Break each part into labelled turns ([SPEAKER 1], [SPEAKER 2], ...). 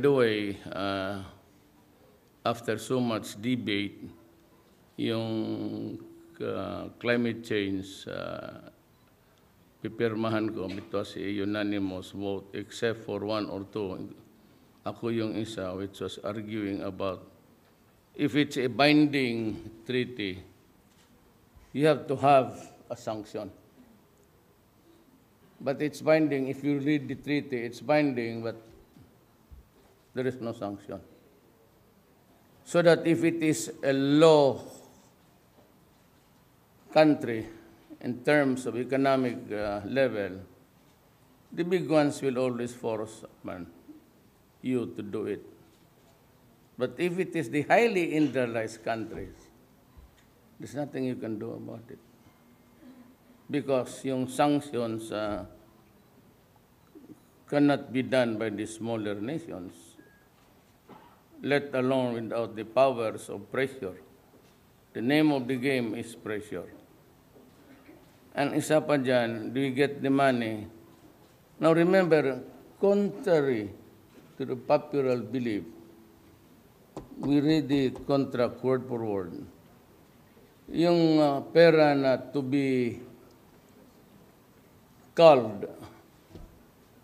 [SPEAKER 1] By the way, after so much debate, yung climate change, pipirmahan ko, it was a unanimous vote except for one or two. Ako yung isa which was arguing about if it's a binding treaty, you have to have a sanction. But it's binding, if you read the treaty, it's binding, but there is no sanction. So that if it is a low country in terms of economic level, the big ones will always force you to do it. But if it is the highly industrialized countries, there's nothing you can do about it. Because yung sanctions cannot be done by the smaller nations, let alone without the powers of pressure. The name of the game is pressure. And isa pa dyan, do you get the money? Now remember, contrary to the popular belief, we read the contract word for word. Yung pera na to be culled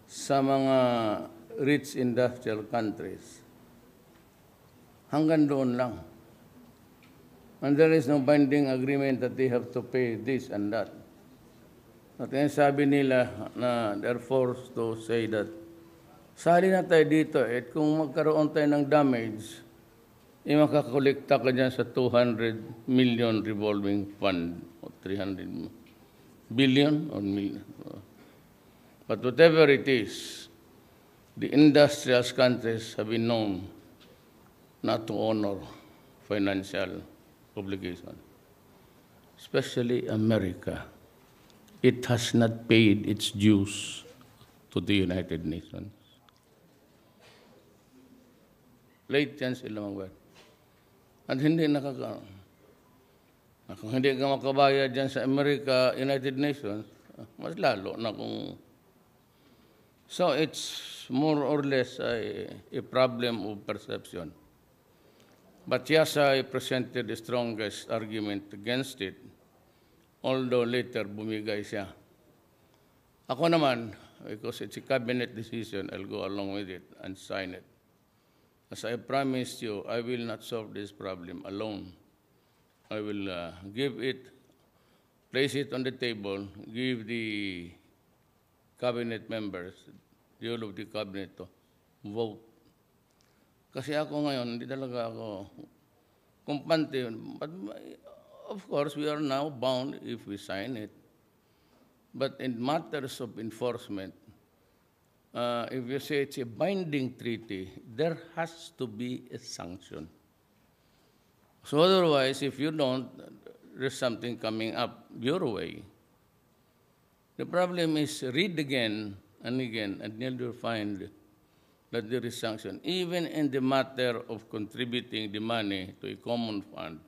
[SPEAKER 1] sa mga rich industrial countries, hanggang doon lang. And there is no binding agreement that they have to pay this and that. At yung sabi nila na they're forced to say that, sali na tayo dito, at kung magkaroon tayo ng damage, makakolekta ka dyan sa 200 million revolving fund, o 300 billion or million. But whatever it is, the industrial countries have been known not to honor financial obligation, especially America. It has not paid its dues to the United Nations. Late yan sila magbayad. At hindi kung hindi ka makabayad dyan sa America, United Nations, mas lalo na kung... So it's more or less a problem of perception. But Yasa presented the strongest argument against it, although later bumigay siya. Ako naman, because it's a cabinet decision, I'll go along with it and sign it. As I promised you, I will not solve this problem alone. I will give it, place it on the table, give the cabinet members, the whole of the cabinet to vote. Kasi ako ngayon, hindi talaga ako kumpante. But of course, we are now bound if we sign it. But in matters of enforcement, if you say it's a binding treaty, there has to be a sanction. So otherwise, if you don't, there's something coming up your way. The problem is read again, and you'll find that there is sanction. Even in the matter of contributing the money to a common fund,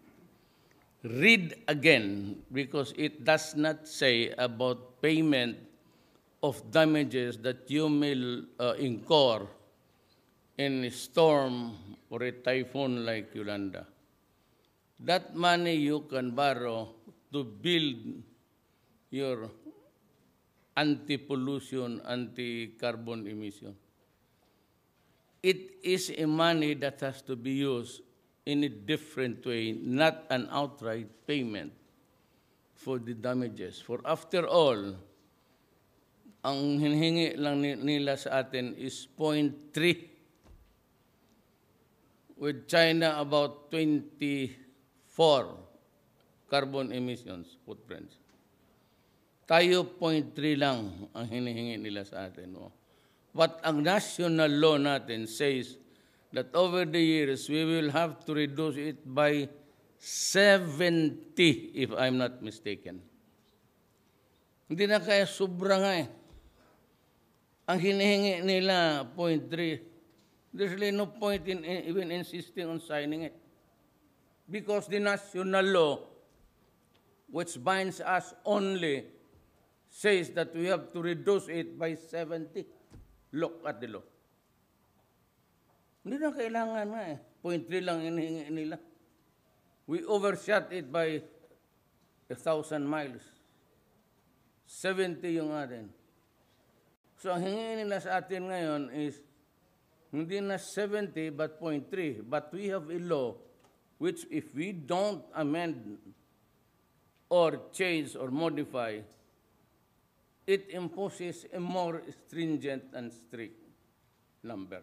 [SPEAKER 1] read again, because it does not say about payment of damages that you may incur in a storm or a typhoon like Yolanda. That money you can borrow to build your anti-pollution, anti-carbon emission. It is a money that has to be used in a different way, not an outright payment for the damages. For after all, ang hinihingi lang nila sa atin is 0.3, with China about 24 carbon emissions footprints. Tayo 0.3 lang ang hinihingi nila sa atin. But ang national law natin says that over the years, we will have to reduce it by 70, if I'm not mistaken. Hindi na kaya sobra nga eh. Ang hinihingi nila, 0.3. There's really no point in even insisting on signing it. Because the national law, which binds us only, says that we have to reduce it by 70. Look at the law. Hindi na kailangan nga eh. 0.3 lang hinihingi nila. We overshot it by 1,000 miles. 70 yung atin. So ang hingi nila sa atin ngayon is hindi na 70 but 0.3. But we have a law which if we don't amend or change or modify, it imposes a more stringent and strict number.